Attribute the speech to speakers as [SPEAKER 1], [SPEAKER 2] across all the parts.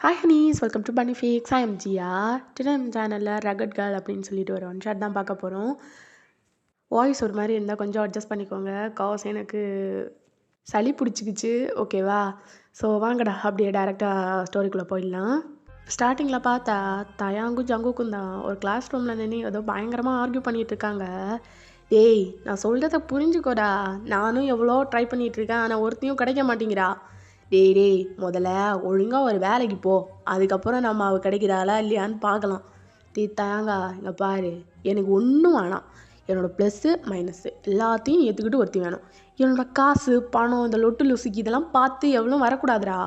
[SPEAKER 1] Hi honeys, welcome to பனிஃபிக்ஸ். I am Jiya. Today நம்ம சேனலில் ரகட் கேர்ள் அப்படின்னு சொல்லிட்டு ஒரு ஒன் ஷாட் தான் பார்க்க போகிறோம். வாய்ஸ் ஒரு மாதிரி இருந்தால் கொஞ்சம் அட்ஜஸ்ட் பண்ணிக்கோங்க. காஸ் எனக்கு சளி பிடிச்சிக்கிச்சு, ஓகேவா? ஸோ வாங்கடா அப்படியே டேரெக்டாக ஸ்டோரிக்குள்ளே போயிடலாம். ஸ்டார்டிங்கில் பார்த்தா தயாங்கும் ஜங்குக்கும் தான் ஒரு கிளாஸ் ரூமில் நின்று ஏதோ பயங்கரமாக ஆர்கியூ பண்ணிகிட்டு இருக்காங்க. டேய், நான் சொல்கிறத புரிஞ்சுக்கோடா. நானும் எவ்வளோ ட்ரை பண்ணிகிட்ருக்கேன், ஆனால் ஒருத்தையும் கிடைக்க மாட்டேங்கிறா. டேய் முதல்ல ஒழுங்காக ஒரு வேலைக்கு போ, அதுக்கப்புறம் நம்ம அவள் கிடைக்கிறாளா இல்லையான்னு பார்க்கலாம். தயாங்கா, இங்கே பாரு, எனக்கு ஒன்றும் வேணாம். என்னோடய ப்ளஸ்ஸு மைனஸ்ஸு எல்லாத்தையும் ஏற்றுக்கிட்டு ஒருத்தி வேணும். என்னோடய காசு பணம் இந்த லொட்டு லுசுக்கு இதெல்லாம் பார்த்து எவ்வளோ வரக்கூடாதுடா.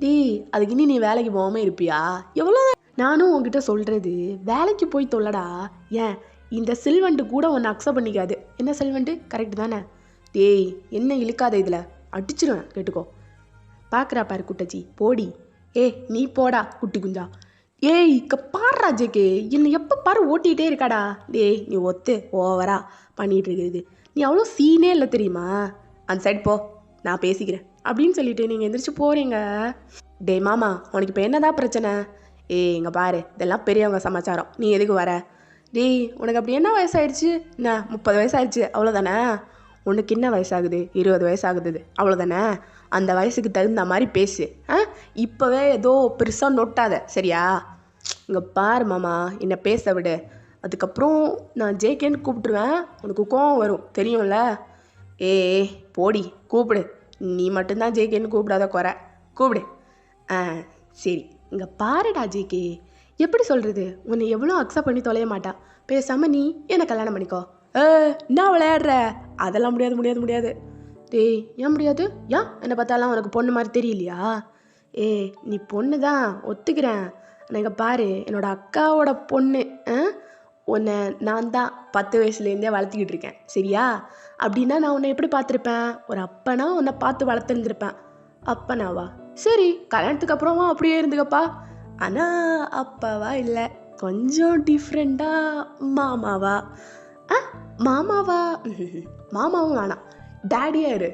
[SPEAKER 1] டேய், அதுக்கு இனி நீ வேலைக்கு போகாமல் இருப்பியா? எவ்வளோ நானும் உங்ககிட்ட சொல்கிறது, வேலைக்கு போய் தொல்லடா. ஏன் இந்த செல்வெண்ட்டு கூட ஒன்று அக்செப்ட் பண்ணிக்காது. என்ன செல்வெண்ட்டு? கரெக்டு தானே? டேய், என்ன இழுக்காத, இதில் அடிச்சிருவேன், கேட்டுக்கோ. பார்க்குறா பாரு குட்டச்சி, போடி. நீ போடா குட்டி குஞ்சா. பாடுறா ஜேகே, என்னை எப்போ பாரு ஓட்டிகிட்டே இருக்காடா. டேய், நீ ஓவரா பண்ணிகிட்டு இருக்குது. நீ அவ்வளோ சீனே இல்லை தெரியுமா? அந்த சைடு போ, நான் பேசிக்கிறேன் அப்படின்னு சொல்லிட்டு நீங்கள் எந்திரிச்சு போகிறீங்க. டே மாமா, உனக்கு இப்போ என்னதான் பிரச்சனை? இங்கே பாரு, இதெல்லாம் பெரியவங்க சமாச்சாரம், நீ எதுக்கு வர? டேய், உனக்கு அப்படி என்ன வயசாகிடுச்சு? என்ன 30 வயசாகிடுச்சு அவ்வளோதானே? உனக்கு என்ன வயசாகுது? 20 வயசாகுது அவ்வளோதானே? அந்த வயசுக்கு தகுந்த மாதிரி பேசு. இப்போவே ஏதோ பெருசாக நொட்டாத, சரியா? இங்கே பாரு மாமா, என்னை பேச விடு. அதுக்கப்புறம் நான் ஜேகேன்னு கூப்பிட்டுருவேன், உனக்கு கோவம் வரும், தெரியும்ல? போடி, கூப்பிடு. நீ மட்டும்தான் ஜேகேன்னு கூப்பிடாத குறை, கூப்பிடு. சரி, இங்கே பாருடா ஜேகே, எப்படி சொல்கிறது, உன்னை எவ்வளோ அக்செப்ட் பண்ணி தொலைய மாட்டா. பேசாமல் நீ என்னை கல்யாணம் பண்ணிக்கோ. என்ன விளையாடுற? அதெல்லாம் முடியாது முடியாது முடியாது. டேய், ஏன் முடியாது? ஏன் என்னை பார்த்தாலாம் உனக்கு பொண்ணு மாதிரி தெரியலையா? நீ பொண்ணு தான், ஒத்துக்கிறேன். ஆனால் இங்கே பாரு, என்னோட அக்காவோட பொண்ணு. உன்னை நான் தான் 10 வயசுலேருந்தே வளர்த்திக்கிட்டு இருக்கேன், சரியா? அப்படின்னா நான் உன்னை எப்படி பார்த்துருப்பேன்? ஒரு அப்பனா உன்னை பார்த்து வளர்த்துருந்துருப்பேன். அப்பனாவா? சரி, கல்யாணத்துக்கு அப்புறமா அப்படியே இருந்துக்கப்பா. ஆனால் அப்பாவா இல்லை, கொஞ்சம் டிஃப்ரெண்ட்டாக மாமாவா? மாமாவா? மாமாவும் வேணாம், டேடியா இரு.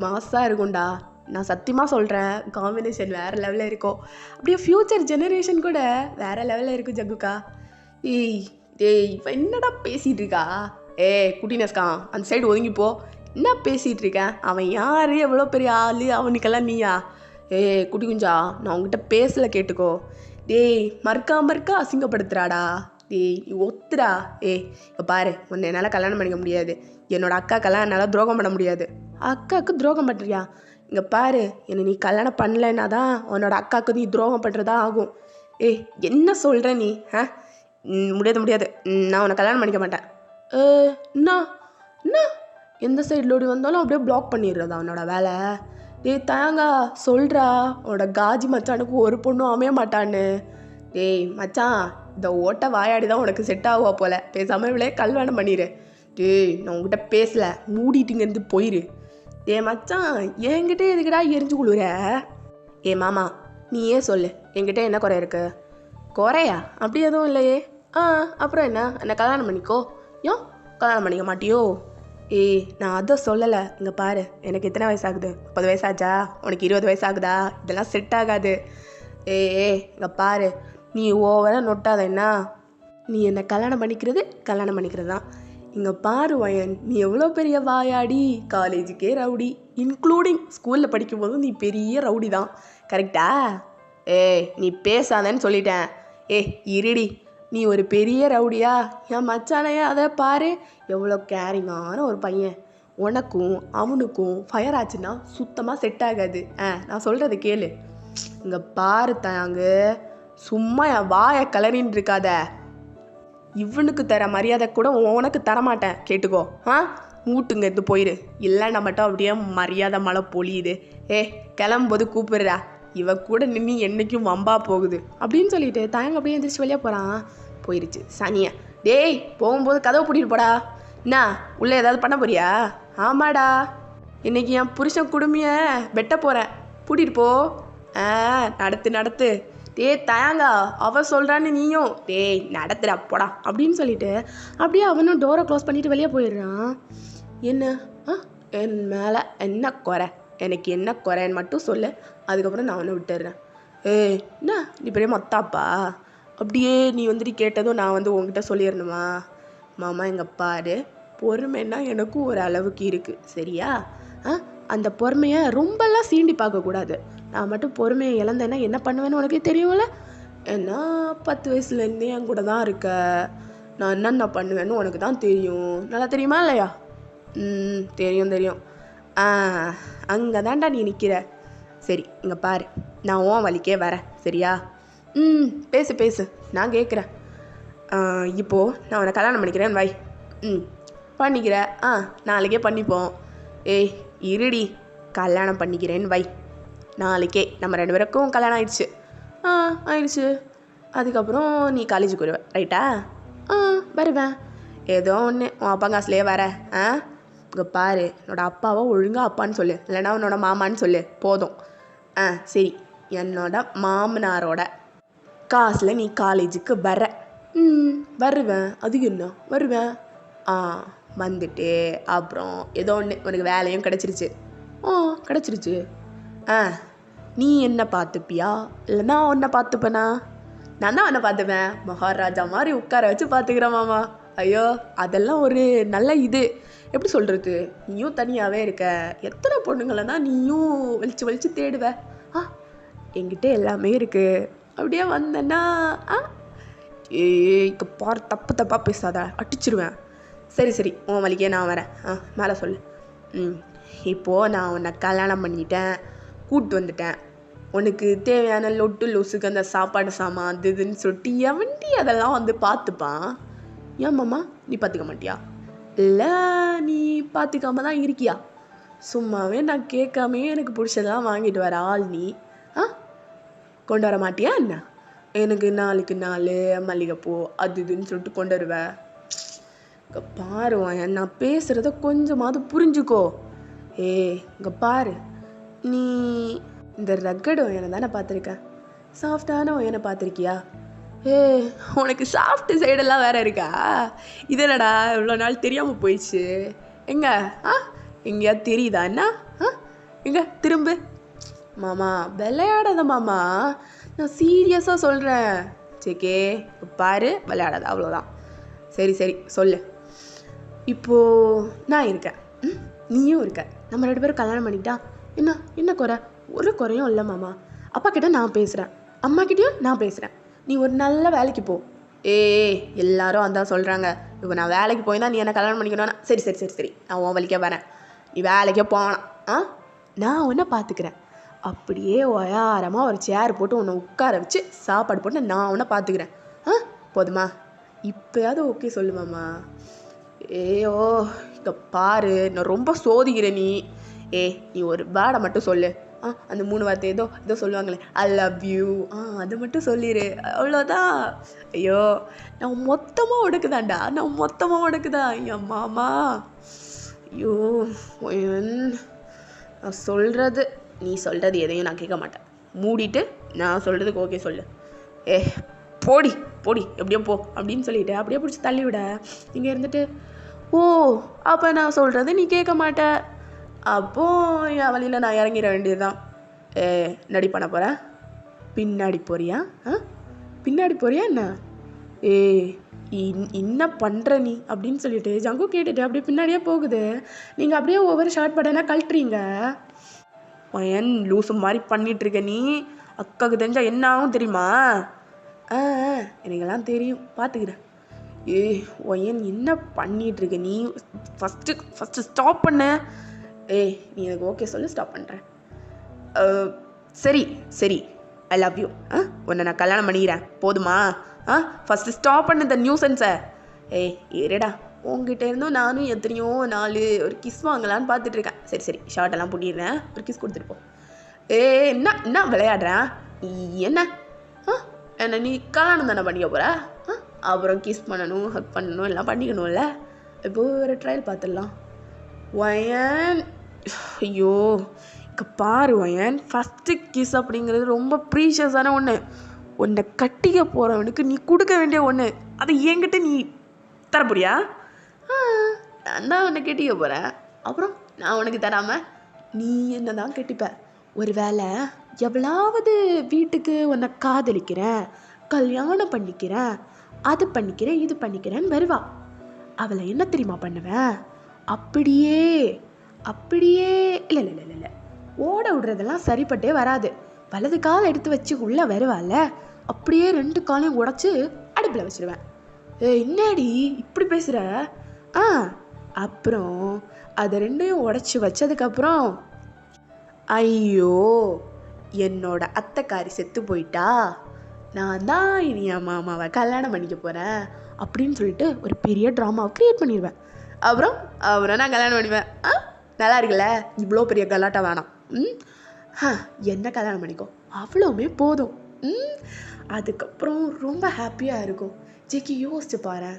[SPEAKER 1] மாஸாக இருக்கும்டா, நான் சத்தியமாக சொல்கிறேன். காம்பினேஷன் வேறு லெவலில் இருக்கும். அப்படியே ஃப்யூச்சர் ஜெனரேஷன் கூட வேறு லெவலில் இருக்கும் ஜக்குக்கா. டேய் இப்போ என்னடா பேசிகிட்டு இருக்கா? குட்டினஸ்கா, அந்த சைடு ஒதுங்கிப்போ. என்ன பேசிகிட்டு இருக்கேன்? அவன் யார்? எவ்வளோ பெரிய ஆள்? அவனுக்கெல்லாம் நீயா? குட்டி குஞ்சா, நான் உங்ககிட்ட பேசலை, கேட்டுக்கோ. டேய், மறுக்கா அசிங்கப்படுத்துறாடா. டேய், நீ ஒத்துடா. இப்போ பாரு, உன்னை என்னால் கல்யாணம் பண்ணிக்க முடியாது. என்னோட அக்காக்கெல்லாம் என்னால் துரோகம் பண்ண முடியாது. அக்காவுக்கு துரோகம் பண்ணுறியா? இங்கே பாரு, என்னை நீ கல்யாணம் பண்ணலைன்னா தான் உன்னோட அக்காவுக்கு நீ துரோகம் பண்ணுறதா ஆகும். என்ன சொல்கிற நீ? முடியாது, நான் உன்னை கல்யாணம் பண்ணிக்க மாட்டேன். என்ன எந்த சைடில் ஓடி வந்தாலும் அப்படியே பிளாக் பண்ணிடுறதா உன்னோட வேலை? தயாங்கா, சொல்கிறா, உன்னோட காஜி மச்சானுக்கு ஒரு பொண்ணும் அமைய மாட்டான்னு. மச்சான், இந்த ஓட்ட வாயாடி தான் உனக்கு செட் ஆகுவா போல. பேசாமல் இவளே கல்யாணம் பண்ணிடு. நான் உங்ககிட்ட பேசலை, மூடிட்டுங்கேருந்து போயிரு. மச்சான், என்கிட்ட எதுக்குடா எரிஞ்சு குழுற? மாமா, நீ ஏன் சொல்லு, என்கிட்ட என்ன குறை இருக்கு? குறையா? அப்படி எதுவும் இல்லையே. அப்புறம் என்ன கல்யாணம் பண்ணிக்கோ. ஏன் கல்யாணம் பண்ணிக்க மாட்டியோ? நான் அதை சொல்லலை. இங்கே பாரு, எனக்கு எத்தனை வயசாகுது? 30 வயசாச்சா? உனக்கு 20 வயசாகுதா? இதெல்லாம் செட் ஆகாது. இங்கே பாரு, நீ ஓவராக நொட்டாத. என்ன நீ என்னை கல்யாணம் பண்ணிக்கிறது தான். இங்கே பாரு வயன், நீ எவ்வளோ பெரிய வாயாடி. காலேஜுக்கே ரவுடி, இன்க்ளூடிங் ஸ்கூலில் படிக்கும்போதும் நீ பெரிய ரவுடி தான், கரெக்டா? நீ பேசாதன்னு சொல்லிட்டேன். இருடி, நீ ஒரு பெரிய ரவுடியா? என் மச்சானையா அதை பாரு, எவ்வளோ கேரிங்கான ஒரு பையன். உனக்கும் அவனுக்கும் ஃபயர் ஆச்சுன்னா சுத்தமாக செட் ஆகாது. நான் சொல்கிறத கேளு. இங்கே பாரு தாங்க, சும்மா என் வாயை கலரின்னு இருக்காத. இவனுக்கு தர மரியாதை கூட உனக்கு தரமாட்டேன், கேட்டுக்கோ. மூட்டுங்க எடுத்து போயிரு, இல்லைன்னா மட்டும் அப்படியே மரியாதை மழை பொழியுது. கிளம்பும்போது கூப்பிடுறா, இவ கூட நின்று என்றைக்கும் வம்பா போகுது அப்படின்னு சொல்லிட்டு தயங்க அப்படியே எந்திரிச்சு வெளியே போகிறான். போயிடுச்சு சனியா. டேய், போகும்போது கதவை பூட்டிட்டு போடா. என்ன உள்ளே ஏதாவது பண்ண போறியா? ஆமாடா, இன்னைக்கு என் புருஷன் குடுமைய வெட்ட போகிறேன், பூட்டிட்டு போ. நடத்து. தயாங்கா, அவ சொல்கிறான்னு நீயும் நடத்துடா போடா அப்படின்னு சொல்லிட்டு அப்படியே அவனும் டோரை க்ளோஸ் பண்ணிட்டு வெளியே போயிடுறான். என்ன என் மேலே என்ன குறை? எனக்கு என்ன குறைன்னு மட்டும் சொல்லு, அதுக்கப்புறம் நான் அவனை விட்டுடுறேன். ஏய் என்ன நீ பெரிய மொத்தாப்பா? அப்படியே நீ வந்துட்டு கேட்டதும் நான் வந்து உங்ககிட்ட சொல்லிடணுமா? மாமா இங்கே பாரு, பொறுமைன்னா எனக்கும் ஒரு அளவுக்கு இருக்குது சரியா? அந்த பொறுமையை ரொம்பலாம் சீண்டி பார்க்கக்கூடாது. நான் மட்டும் பொறுமையை இழந்தேன்னா என்ன பண்ணுவேன்னு உனக்கே தெரியும்ல. ஏன்னா 10 வயசுலேருந்தே என் கூட தான் இருக்க. நான் என்னென்ன பண்ணுவேன்னு உனக்கு தான் தெரியும். நல்லா தெரியுமா இல்லையா? தெரியும் தெரியும். அங்கே தான்டா நீ நிற்கிற. சரி இங்கே பாரு, நான் உன் வழிக்கே வரேன் சரியா? பேசு பேசு, நான் கேட்குறேன். இப்போது நான் உன்னை கல்யாணம் பண்ணிக்கிறேன்னு வை. பண்ணிக்கிற? நாளைக்கே பண்ணிப்போம். ஏய் இருடி, கல்யாணம் பண்ணிக்கிறேன்னு வை. நாளைக்கே நம்ம 2 பேருக்கும் கல்யாணம் ஆயிடுச்சு. ஆயிடுச்சு. அதுக்கப்புறம் நீ காலேஜுக்கு வருவேன் ரைட்டா? வருவேன். ஏதோ ஒன்று உன் அப்பா காசுலேயே வர. இங்கே பாரு, என்னோட அப்பாவை ஒழுங்காக அப்பான்னு சொல்லு, இல்லைன்னா உன்னோட மாமான்னு சொல்லு போதும். சரி, என்னோட மாமனாரோட காசில் நீ காலேஜுக்கு வர. வருவேன். அதுக்கு என்ன வருவேன். வந்துட்டு அப்புறம் ஏதோ ஒன்று உனக்கு வேலையும் கிடச்சிருச்சு. கிடச்சிருச்சு. நீ என்ன பார்த்துப்பியா இல்லை நான் உன்னை பார்த்துப்பேனா? நான் தான் உன்னை பார்த்துப்பேன். மகாராஜா மாதிரி உட்கார வச்சு பார்த்துக்கிறேன் மாமா. ஐயோ அதெல்லாம் ஒரு நல்ல இது. எப்படி சொல்கிறது, நீயும் தனியாகவே இருக்க, எத்தனை பொண்ணுங்களை தான் நீயும் வலிச்சு வலிச்சு தேடுவ. என்கிட்ட எல்லாமே இருக்குது. அப்படியே வந்தேன்னா இங்கே பார், தப்பு தப்பாக பேசாத, அடிச்சிருவேன். சரி சரி, உன் வலிக்கே நான் வரேன். மேலே சொல்லு. இப்போது நான் உன்னை கல்யாணம் பண்ணிட்டேன், கூப்பிட்டு வந்துட்டேன். உனக்கு தேவையான லொட்டு லொசுக்கு அந்த சாப்பாடு சாமான் அது இதுன்னு சொல்லிட்டு எவன்டி அதெல்லாம் வந்து பார்த்துப்பான்? ஏன் மாமா நீ பார்த்துக்க மாட்டியா? இல்லை நீ பார்த்துக்காம தான் இருக்கியா? சும்மாவே நான் கேட்காமே எனக்கு பிடிச்சதெல்லாம் வாங்கிட்டு வர ஆள் நீ. கொண்டு வர மாட்டியா என்ன? எனக்கு நாளுக்கு 4 மல்லிகைப்பூ அது இதுன்னு சொல்லிட்டு கொண்டு வருவேன். இங்கே பாருவேன், நான் பேசுகிறத கொஞ்சமாவது புரிஞ்சுக்கோ. இங்கே பாரு, நீ இந்த ரக்கடு ஒயனை தானே பார்த்துருக்க, சாஃப்டான ஒயனை பார்த்துருக்கியா? உனக்கு சாஃப்ட் சைடெல்லாம் வேற இருக்கா? இதனடா இவ்வளோ நாள் தெரியாமல் போயிடுச்சு. எங்கேயா தெரியுதா என்ன? எங்க திரும்ப மாமா விளையாடாத மாமா, நான் சீரியஸாக சொல்கிறேன். சேக்கே பாரு, விளையாடாத அவ்வளோதான். சரி சரி சொல்லு. இப்போது நான் இருக்கேன், நீயும் இருக்க, நம்ம 2 பேரும் கல்யாணம் பண்ணிக்கிட்டா என்ன குறை? ஒரு குறையும் இல்லை மாமா. அப்பா கிட்ட நான் பேசுகிறேன், அம்மா கிட்டேயும் நான் பேசுகிறேன். நீ ஒரு நல்ல வேலைக்கு போ. எல்லாரும் அதான் சொல்கிறாங்க. இப்போ நான் வேலைக்கு போய் தான் நீ என்ன கல்யாணம் பண்ணிக்கணும்னா சரி சரி சரி சரி, நான் உன் வலிக்கே வரேன். நீ வேலைக்கே போகலாம். நான் உன்னை பார்த்துக்கிறேன். அப்படியே ஒயாரமாக ஒரு சேர் போட்டு உன்னை உட்கார வச்சு சாப்பாடு போட்டு நான் உன்னை பார்த்துக்கிறேன். போதுமா? இப்போயாவது ஓகே சொல்லுமாம்மா. இங்கே பாரு, நான் ரொம்ப சோதிக்கிறேன் நீ. நீ ஒரு வேர்டை மட்டும் சொல்லு. அந்த 3 வார்த்தை ஏதோ சொல்லுவாங்களே, ஐ லவ் யூ, அதை மட்டும் சொல்லிடு, அவ்வளோதான். ஐயோ நான் மொத்தமாக உடக்குதான்டா, நான் மொத்தமாக உடக்குதான் என் மாமா. ஐயோ நான் சொல்கிறது, நீ சொல்கிறது எதையும் நான் கேட்க மாட்டேன். மூடிட்டு நான் சொல்கிறதுக்கு ஓகே சொல்லு. போடி போடி எப்படியோ போ அப்படின்னு சொல்லிவிட்டு அப்படியே பிடிச்சி தள்ளி விட. இங்கே இருந்துட்டு அப்போ நான் சொல்கிறது நீ கேட்க மாட்ட. அப்போது என் வழியில் நான் இறங்கிட வேண்டியதுதான். நடி பண்ண போகிறேன், பின்னாடி போறியா? பின்னாடி போறியா என்ன? என்ன பண்ணுற நீ அப்படின்னு சொல்லிட்டு ஜங்கு கேட்டுட்டு அப்படியே பின்னாடியே போகுது. நீங்கள் அப்படியே ஒவ்வொரு ஷார்ட் பட்டனா கழட்டுறீங்க. என் லூசு மாதிரி பண்ணிகிட்ருக்க நீ. அக்காவுக்கு தெரிஞ்சால் என்ன ஆகும் தெரியுமா? எனக்கெல்லாம் தெரியும், பார்த்துக்கிறேன். ஒயன் என்ன பண்ணிகிட்ருக்க நீ? ஃபஸ்ட்டு ஸ்டாப் பண்ண. நீ எனக்கு ஓகே சொல்லு, ஸ்டாப் பண்ணுறேன். சரி சரி, ஐ லவ் யூ. உன்னை நான் கல்யாணம் பண்ணிக்கிறேன், போதுமா? ஃபஸ்ட்டு ஸ்டாப் பண்ண இந்த நியூசன்ஸை. ஏடா, உங்ககிட்ட இருந்தும் நானும் எத்தனையோ நாள் ஒரு கிஸ் வாங்கலான்னு பார்த்துட்ருக்கேன். சரி சரி, ஷார்ட்டெல்லாம் பிடிக்கிறேன், ஒரு கிஸ் கொடுத்துட்டு போ. என்ன விளையாடுறேன் என்ன நீ கல்யாணம் தானே பண்ணிக்க போகிற? அப்புறம் கிஸ் பண்ணணும், ஹக் பண்ணணும், எல்லாம் பண்ணிக்கணும்ல. இப்போ ஒரு ட்ரையல் பார்த்துடலாம். ஒயன் ஐயோ இங்கே பாரு ஒயன், ஃபஸ்ட்டு கிஸ் அப்படிங்கிறது ரொம்ப ப்ரீஷியஸான ஒன்று. உன்னை கட்டிக்க போகிறவனுக்கு நீ கொடுக்க வேண்டிய ஒன்று, அதை என்கிட்ட நீ தரப்போறியா? நான் தான் உன்னை கட்டிக்க போகிறேன், அப்புறம் நான் உனக்கு தராமல் நீ என்ன தான் கட்டிப்ப. ஒருவேளை எவ்வளாவது வீட்டுக்கு உன்னை காதலிக்கிறேன், கல்யாணம் பண்ணிக்கிறேன், அது பண்ணிக்கிறேன், இது பண்ணிக்கிறேன்னு வருவா. அவளை என்ன தெரியுமா பண்ணுவேன்? அப்படியே அப்படியே இல்லை இல்லை இல்லை இல்லை ஓட விடுறதெல்லாம் சரிப்பட்டே வராது. வலது காலை எடுத்து வச்சு உள்ளே வருவாள், அப்படியே 2 காலையும் உடச்சி அடுப்பில் வச்சிருவேன். என்னடி இப்படி பேசுகிற? ஆ அப்புறம் அதை 2ஐயும் உடச்சி வச்சதுக்கப்புறம், ஐயோ என்னோட அத்தைக்காரி செத்து போயிட்டா, நான் தான் இனி என் மாமாவை கல்யாணம் பண்ணிக்க போகிறேன் அப்படின்னு சொல்லிட்டு ஒரு பெரிய ட்ராமாவை க்ரியேட் பண்ணிடுவேன். அப்புறம் நான் கல்யாணம் பண்ணிப்பேன். நல்லா இருக்குல்ல? இவ்வளோ பெரிய கலாட்டா வேணாம். என்ன கல்யாணம் பண்ணிக்கோ, அவ்வளோவுமே போதும். அதுக்கப்புறம் ரொம்ப ஹாப்பியாக இருக்கும். ஜெக்கி யோசிச்சு பாரு,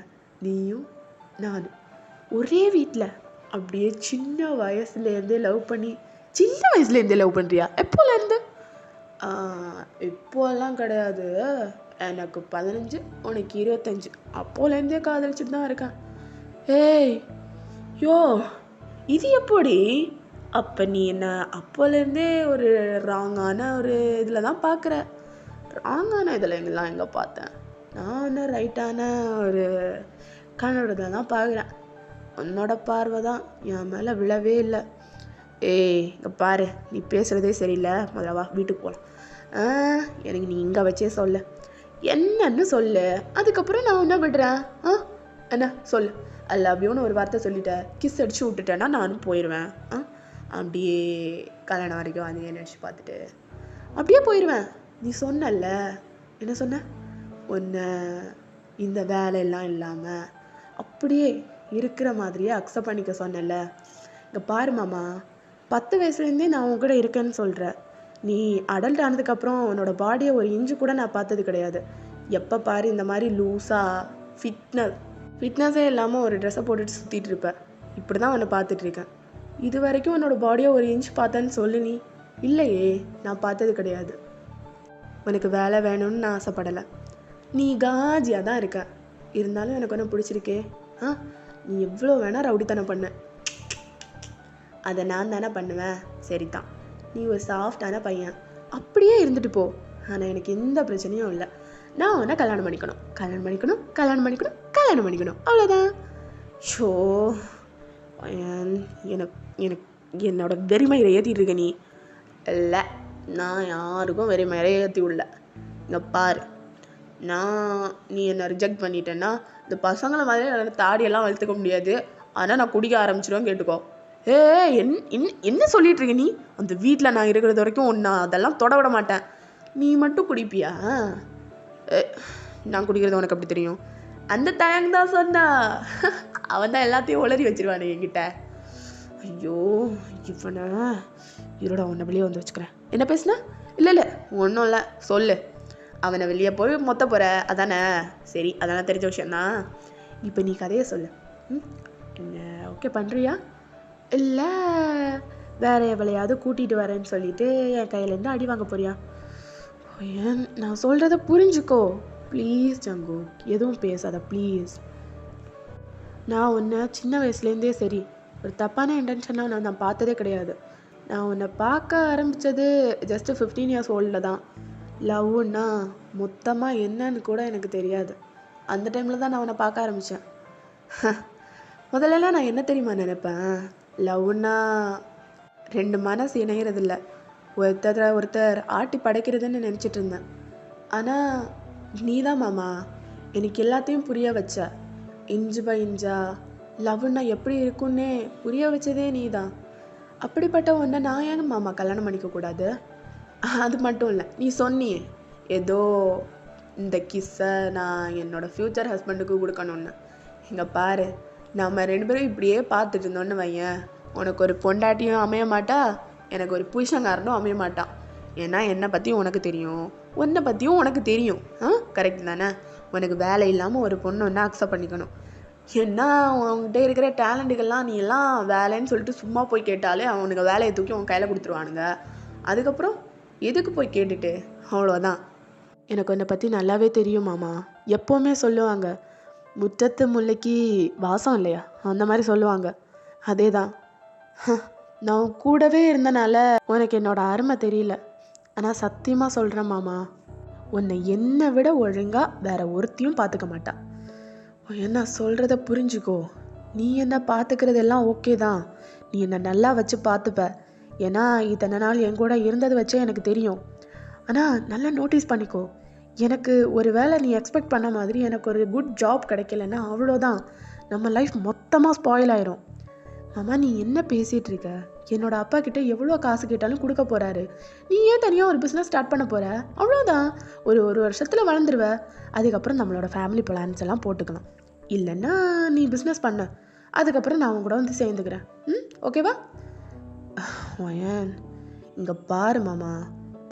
[SPEAKER 1] நீயும் நானும் ஒரே வீட்டில் அப்படியே சின்ன வயசுலேருந்தே லவ் பண்ணுறியா? எப்போலேருந்து? இப்போல்லாம் கிடையாது, எனக்கு 15, உனக்கு 25. அப்போலேருந்தே காதலிச்சுட்டு தான் இருக்கேன். ஏய் யோ, இது எப்படி? அப்போ நீ என்ன அப்போலேருந்தே ஒரு ராங்கான ஒரு இதில் தான் பார்க்குற. ராங்கான இதில் எங்கே பார்த்தேன்? நான் என்ன ரைட்டான ஒரு கண்ணோடத்தில் தான் பார்க்குறேன். உன்னோட பார்வை தான் என் மேலே விழவே இல்லை. ஏய் இங்கே பாரு, நீ பேசுகிறதே சரியில்லை. முதல்ல வீட்டுக்கு போகலாம். எனக்கு நீ இங்கே வச்சே சொல்லு, என்னன்னு சொல்லு. அதுக்கப்புறம் நான் என்ன விடுறேன்? என்ன சொல்லு. ஐ லவ் யூன்னு ஒரு வார்த்தை சொல்லிட்டேன், கிஸ் அடிச்சு விட்டுட்டேன்னா நானும் போயிடுவேன். அப்படியே கல்யாணம் வரைக்கும் அதையே நினச்சி பார்த்துட்டு அப்படியே போயிடுவேன். நீ சொன்னல, என்ன சொன்ன? ஒன்று இந்த வேலையெல்லாம் இல்லாமல் அப்படியே இருக்கிற மாதிரியே அக்செப்ட் பண்ணிக்க சொன்னல. இங்கே பாரு மாமா, 10 வயசுலேருந்தே நான் உன் கூட இருக்கேன்னு சொல்கிறேன். நீ அடல்ட் ஆனதுக்கப்புறம் உன்னோட பாடியை ஒரு இன்ச்சு கூட நான் பார்த்தது கிடையாது. எப்போ பாரு இந்த மாதிரி லூஸாக ஃபிட்னஸே இல்லாமல் ஒரு ட்ரெஸ்ஸை போட்டுட்டு சுற்றிட்டு இருப்பேன். இப்படி தான் உன்னை பார்த்துட்ருக்கேன். இது வரைக்கும் உன்னோட பாடியை ஒரு இன்ச் பார்த்தேன்னு சொல்லு. நீ இல்லையே, நான் பார்த்தது கிடையாது. உனக்கு வேலை வேணும்னு நான் ஆசைப்படலை. நீ காஜியாக தான் இருக்க. இருந்தாலும் எனக்கு ஒன்று பிடிச்சிருக்கே. நீ எவ்வளோ வேணால் ரவுடித்தனம் பண்ண, அதை நான் தானே பண்ணுவேன். சரிதான், நீ ஒரு சாஃப்டான பையன், அப்படியே இருந்துட்டு போ. ஆனால் எனக்கு எந்த பிரச்சனையும் இல்லை. நான் உன்னை கல்யாணம் பண்ணிக்கணும், அவ்வளோதான். ஷோ, எனக்கு என்னோட வெறிமயிரை ஏற்றிட்டு இருக்க நீ. இல்லை, நான் யாருக்கும் வெறிமயிரை ஏற்றி விடல. இங்கே பாரு, நீ என்னை ரிஜெக்ட் பண்ணிட்டேன்னா இந்த பசங்களை மாதிரி என்னால் தாடியெல்லாம் வளர்த்துக்க முடியாது. ஆனால் நான் குடிக்க ஆரம்பிச்சிடுவேன், கேட்டுக்கோ. என்ன சொல்லிட்டு இருக்க நீ? அந்த வீட்டில் நான் இருக்கிறது வரைக்கும் நான் அதெல்லாம் தொட விட மாட்டேன். நீ மட்டும் குடிப்பியா? நான் குடிக்கிறது உனக்கு அப்படி தெரியும்? அந்த தயங்க தான் சொன்னா. அவன் தான் எல்லாத்தையும் உளறி வச்சிருவானே என்கிட்ட. ஐயோ, இவனை இருடா, உன்னை வெளியே வந்து வச்சுக்கிறேன். என்ன பேசுனா? இல்லை ஒன்றும் இல்லை, சொல்லு. அவனை வெளியே போய் மொத்த போகிற, அதானே? சரி, அதெல்லாம் தெரிஞ்ச விஷயந்தான். இப்போ நீ கதையை சொல்லு. என்ன ஓகே பண்ணுறியா, இல்லை வேறு எவ்வளையாவது கூட்டிகிட்டு வரேன்னு சொல்லிட்டு என் கையிலேருந்து அடி வாங்க போறியா? ஏன் நான் சொல்கிறத புரிஞ்சுக்கோ ப்ளீஸ் ஜங்கு, எதுவும் பேசாத ப்ளீஸ். நான் உன்னை சின்ன வயசுலேருந்தே சரி ஒரு தப்பான இன்டென்ஷனாக நான் பார்த்ததே கிடையாது. நான் உன்னை பார்க்க ஆரம்பித்தது ஜஸ்ட்டு 15 இயர்ஸ் ஓல்டில் தான். லவ்னா மொத்தமாக என்னன்னு கூட எனக்கு தெரியாது. அந்த டைமில் தான் நான் உன்னை பார்க்க ஆரம்பித்தேன். முதல்லலாம் நான் என்ன தெரியுமா நினைப்பேன்? லவ்னா 2 மனசு இணைகிறதில்ல, ஒருத்தர் ஆட்டி படைக்கிறதுன்னு நினச்சிட்டு இருந்தேன். ஆனால் நீ தான் மாமா எனக்கு எல்லாத்தையும் புரிய வச்ச. இன்ச்சு பை இன்ச்சா லவ்னா எப்படி இருக்குன்னே புரிய வச்சதே நீ தான். அப்படிப்பட்ட ஒன்றை நான் ஏங்க மாமா கல்யாணம் பண்ணிக்கக்கூடாது? அது மட்டும் இல்லை, நீ சொன்னியே ஏதோ இந்த கிஸ்ஸை நான் என்னோடய ஃப்யூச்சர் ஹஸ்பண்டுக்கு கொடுக்கணுன்னு. இங்கே பாரு, நம்ம 2 பேரும் இப்படியே பார்த்துட்டு இருந்தோன்னு வையன், உனக்கு ஒரு பொண்டாட்டியும் அமைய மாட்டா, எனக்கு ஒரு புருஷங்காரனும் அமைய மாட்டான். ஏன்னா என்னை பற்றியும் உனக்கு தெரியும், உன்னை பற்றியும் உனக்கு தெரியும். கரெக்ட் தானே? உனக்கு வேலை இல்லாமல் ஒரு பொண்ணு ஒன்று அக்செப்ட் பண்ணிக்கணும். ஏன்னா உன்கிட்ட இருக்கிற டேலண்ட்டுகள்லாம் நீ எல்லாம் வேலைன்னு சொல்லிட்டு சும்மா போய் கேட்டாலே அவனுக்கு வேலையை தூக்கி உன் கையில் கொடுத்துருவானுங்க. அதுக்கப்புறம் எதுக்கு போய் கேட்டுட்டு? அவ்வளோதான். எனக்கு உன்னை பற்றி நல்லாவே தெரியும் மாமா. எப்போவுமே சொல்லுவாங்க, முற்றத்து முல்லைக்கு வாசம் இல்லையா, அந்த மாதிரி சொல்லுவாங்க. அதே தான். நான் கூடவே இருந்தனால உனக்கு என்னோட அருமை தெரியல. ஆனால் சத்தியமாக சொல்கிறேன் மாமா, உன்னை என்னை விட ஒழுங்காக வேற ஒருத்தியும் பார்த்துக்க மாட்டா. என்ன சொல்கிறத புரிஞ்சுக்கோ. நீ என்ன பார்த்துக்கிறதெல்லாம் ஓகே தான். நீ என்னை நல்லா வச்சு பார்த்துப்ப. ஏன்னா இத்தனை நாள் என் கூட இருந்ததை வச்சே எனக்கு தெரியும். ஆனால் நல்லா நோட்டீஸ் பண்ணிக்கோ, எனக்கு ஒரு வேளை நீ எக்ஸ்பெக்ட் பண்ண மாதிரி எனக்கு ஒரு குட் ஜாப் கிடைக்கலன்னா அவ்வளோதான், நம்ம லைஃப் மொத்தமாக ஸ்பாயில் ஆயிரும். மாமா நீ என்ன பேசிகிட்டு இருக்க? என்னோட அப்பா கிட்ட எவ்வளோ காசு கேட்டாலும் கொடுக்க போகிறாரு. நீ ஏன் தனியாக ஒரு பிஸ்னஸ் ஸ்டார்ட் பண்ண போகிற? அவ்வளோதான், ஒரு வருஷத்தில் வளர்ந்துருவ. அதுக்கப்புறம் நம்மளோட ஃபேமிலி பிளான்ஸ் எல்லாம் போட்டுக்கலாம். இல்லைன்னா நீ பிஸ்னஸ் பண்ண, அதுக்கப்புறம் நான் அவங்க கூட வந்து சேர்ந்துக்கிறேன். ஓகேவா? ஏன் இங்கே பாரு மாமா,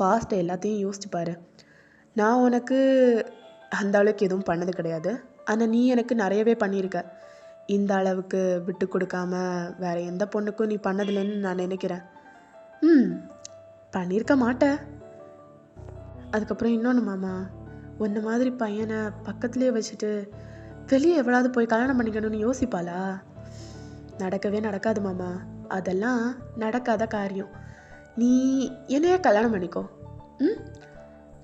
[SPEAKER 1] பாஸ்ட்டை எல்லாத்தையும் யோசிச்சு பாரு. நான் உனக்கு அந்த அளவுக்கு எதுவும் பண்ணது கிடையாது. ஆனால் நீ எனக்கு நிறையவே பண்ணியிருக்க. இந்த அளவுக்கு விட்டு கொடுக்காம வேற எந்த பொண்ணுக்கும் நீ பண்ணதில்லைன்னு நான் நினைக்கிறேன். பண்ணியிருக்க மாட்டேன். அதுக்கப்புறம் இன்னொன்று மாமா, உன்ன மாதிரி பையனை பக்கத்துலேயே வச்சுட்டு வெளியே எவ்வளவு போய் கல்யாணம் பண்ணிக்கணும்னு யோசிப்பாளா? நடக்கவே நடக்காது மாமா, அதெல்லாம் நடக்காத காரியம். நீ என்னையே கல்யாணம் பண்ணிக்கோ.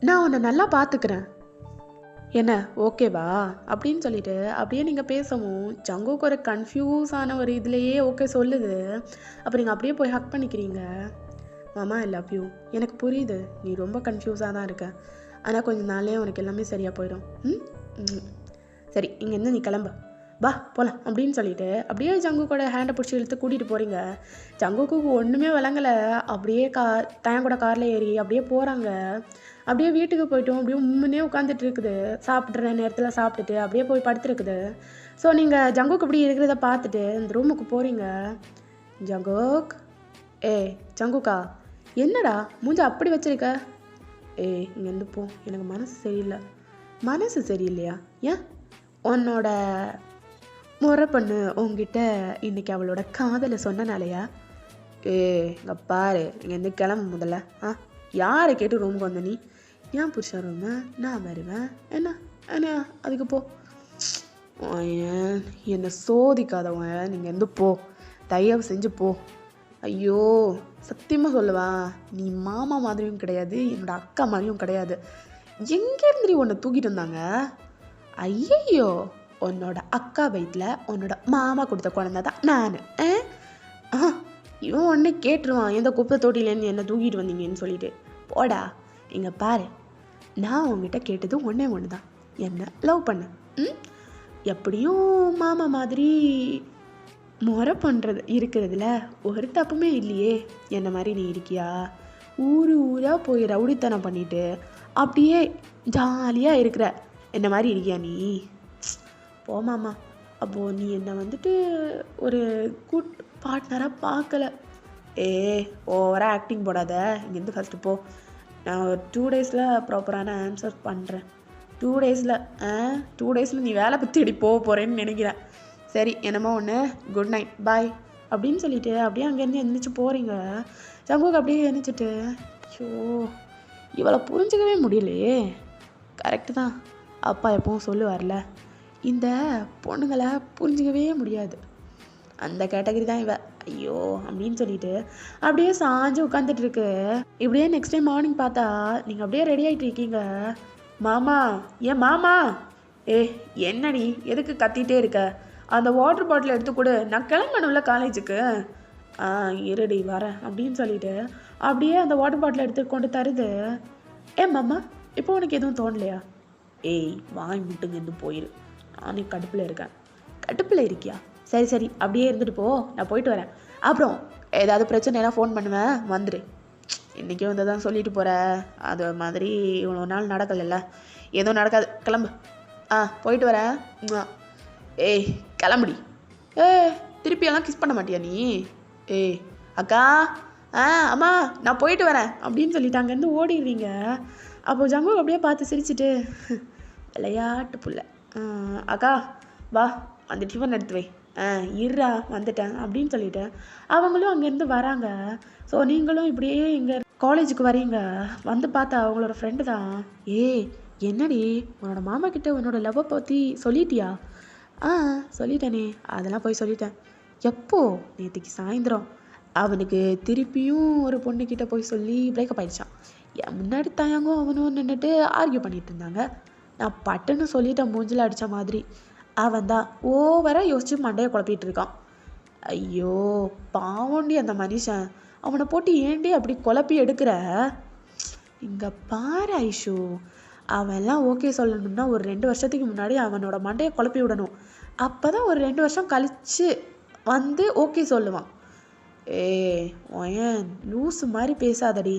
[SPEAKER 1] நான் உன்னை நல்லா பார்த்துக்கிறேன். என்ன ஓகேவா அப்படின்னு சொல்லிட்டு அப்படியே நீங்கள் பேசவும் ஜங்குக்கு ஒரு கன்ஃபியூஸ் ஆன ஒரு இதுலேயே ஓகே சொல்லுது. அப்போ நீங்கள் அப்படியே போய் ஹக் பண்ணிக்கிறீங்க. மாமா ஐ லவ் யூ. எனக்கு புரியுது நீ ரொம்ப கன்ஃபியூஸாக தான் இருக்க. ஆனால் கொஞ்சம் நாளே உனக்கு எல்லாமே சரியாக போயிடும். சரி இங்கேருந்து நீ கிளம்ப, வா போகலாம் அப்படின்னு சொல்லிட்டு அப்படியே ஜங்குக்கோட ஹேண்டை பிடிச்சி இழுத்து கூட்டிகிட்டு போகிறீங்க. ஜங்குக்கு ஒன்றுமே விளங்கலை. அப்படியே தயன் கூட காரில் ஏறி அப்படியே போகிறாங்க. அப்படியே வீட்டுக்கு போய்ட்டோம். அப்படியே முன்னே உட்காந்துட்டு இருக்குது. சாப்பிட்ற நேரத்தில் சாப்பிட்டுட்டு அப்படியே போய் படுத்துருக்குது. ஸோ நீங்கள் ஜங்குக்கு இப்படி இருக்கிறத பார்த்துட்டு இந்த ரூமுக்கு போகிறீங்க. ஜங்குக், ஜங்குக்கா என்னடா மூஞ்ச அப்படி வச்சிருக்க? இங்கேருந்து போ, எனக்கு மனசு சரியில்லை. மனசு சரியில்லையா? ஏன்? உன்னோட முறை பண்ணு உங்ககிட்ட இன்னைக்கு அவளோட காதலை சொன்னனாலையா? இங்கே பாரு, இங்கேருந்து கிளம்பு முதல்ல. யாரை கேட்டு ரூமுக்கு வந்த நீ? ஏன் புருஷன் ரூமு நான் வருவேன். என்ன அதுக்கு போ. என்னை சோதிக்காதவன், நீங்கள் இருந்து போ, தயவு செஞ்சு போ. ஐயோ சத்தியமாக சொல்லுவா, நீ மாமா மாதிரியும் கிடையாது, என்னோட அக்கா மாதிரியும் கிடையாது. எங்கேருந்து உன்னை தூக்கிட்டு வந்தாங்க? ஐயையோ, உன்னோட அக்கா வயிற்றில் உன்னோட மாமா கொடுத்த குழந்தை தான் நான். இவன் உடனே கேட்டுருவான், எந்த குப்பை தொட்டிலேருந்து என்ன தூக்கிட்டு வந்தீங்கன்னு சொல்லிட்டு. போடா, இங்கே பாரு, நான் உங்ககிட்ட கேட்டது ஒன்றே ஒன்று தான், என்ன லவ் பண்ண. எப்படியும் மாமா மாதிரி முறை பண்ணுறது இருக்கிறதுல ஒரு தப்புமே இல்லையே. என்ன மாதிரி நீ இருக்கியா? ஊராக போய் ரவுடித்தனம் பண்ணிட்டு அப்படியே ஜாலியாக இருக்கிற என்ன மாதிரி இருக்கியா நீ? போமாமா, அப்போது நீ என்னை வந்துட்டு ஒரு குட் பார்ட்னராக பார்க்கல. ஓவராக ஆக்டிங் போடாத. இங்கேருந்து ஃபஸ்ட்டு போ. நான் ஒரு 2 டேஸில் ப்ராப்பரான ஆன்சர் பண்ணுறேன். 2 டேஸில் நீ வேலை பற்றி தேடி போக போகிறேன்னு நினைக்கிறேன். சரி என்னமோ ஒன்று, குட் நைட், பாய் அப்படின்னு சொல்லிட்டு அப்படியே அங்கேருந்து எழுந்திரிச்சு போகிறீங்க. ஜங்குக்கு அப்படியே எழுந்திரிச்சிட்டு, ஐயோ இவளை புரிஞ்சிக்கவே முடியலையே. கரெக்டு தான், அப்பா எப்பவும் சொல்லுவார்ல, இந்த பொண்ணுங்களை புரிஞ்சிக்கவே முடியாது, அந்த கேட்டகரி தான் இவ. ஐயோ அப்படின்னு சொல்லிட்டு அப்படியே சாஞ்சு உட்காந்துட்ருக்கு. இப்படியே நெக்ஸ்ட் டைம் மார்னிங் பார்த்தா நீங்கள் அப்படியே ரெடி ஆகிட்டு இருக்கீங்க. மாமா, ஏன் மாமா? என்னடி எதுக்கு கத்திட்டே இருக்க? அந்த வாட்டர் பாட்டில் எடுத்து கொடு, நான் கிளம்பணும்ல காலேஜுக்கு. இருடி வரேன் அப்படின்னு சொல்லிட்டு அப்படியே அந்த வாட்டர் பாட்டில் எடுத்து கொண்டு தருது. மாமா இப்போ உனக்கு எதுவும் தோணலையா? வாய் முட்டுங்க இருந்து போயிரு, நானே கடுப்பில் இருக்கேன். கடுப்பில் இருக்கியா? சரி அப்படியே இருந்துட்டு போ, நான் போயிட்டு வரேன். அப்புறம் ஏதாவது பிரச்சனைலாம் ஃபோன் பண்ணுவேன், வந்துடு. இன்றைக்கி வந்து தான் சொல்லிட்டு போகிற, அது மாதிரி இவ்வளோ நாள் நடக்கலைல்ல, எதுவும் நடக்காது, கிளம்பு. போயிட்டு வரேன். கிளம்புடி. திருப்பியெல்லாம் கிஸ் பண்ண மாட்டியா நீ? அக்கா, அம்மா நான் போயிட்டு வரேன் அப்படின்னு சொல்லிட்டு அங்கேருந்து ஓடிடுறீங்க. அப்போது ஜங்கு அப்படியே பார்த்து சிரிச்சிட்டு, விளையாட்டு புள்ள, அக்கா வா அந்த டிஃபன் எடுத்து வை. இருறா வந்துட்டேன் அப்படின்னு சொல்லிட்டு அவங்களும் அங்கேருந்து வராங்க. ஸோ நீங்களும் இப்படியே இங்கே காலேஜுக்கு வரீங்க. வந்து பார்த்தா அவங்களோட ஃப்ரெண்டு தான். என்னடி உன்னோட மாமா கிட்ட உன்னோட லவ்வை பற்றி சொல்லிட்டியா? சொல்லிட்டேனே, அதெல்லாம் போய் சொல்லிட்டேன். எப்போ? நேற்றுக்கு சாயந்தரம். அவனுக்கு திருப்பியும் ஒரு பொண்ணுக்கிட்ட போய் சொல்லி பிரேக்கப் ஆயிடுச்சான். என் முன்னாடி தயங்கும் அவனும் நின்றுட்டு ஆர்கியூ பண்ணிட்டு இருந்தாங்க. நான் பட்டுன்னு சொல்லிட்டேன் மூஞ்சில் அடித்த மாதிரி. அவன் தான் ஓவராக யோசிச்சு மண்டையை குழப்பிட்டு இருக்கான். ஐயோ பாவண்டி அந்த மனுஷன். அவனை போட்டு ஏண்டி அப்படி குழப்பி எடுக்கிற? இங்கே பாரு ஐஷு, அவன்லாம் ஓகே சொல்லணும்னா ஒரு 2 வருஷத்துக்கு முன்னாடி அவனோட மண்டையை குழப்பி விடணும். அப்போ தான் ஒரு 2 வருஷம் கழித்து வந்து ஓகே சொல்லுவான். ஏன் லூஸு மாதிரி பேசாதடி,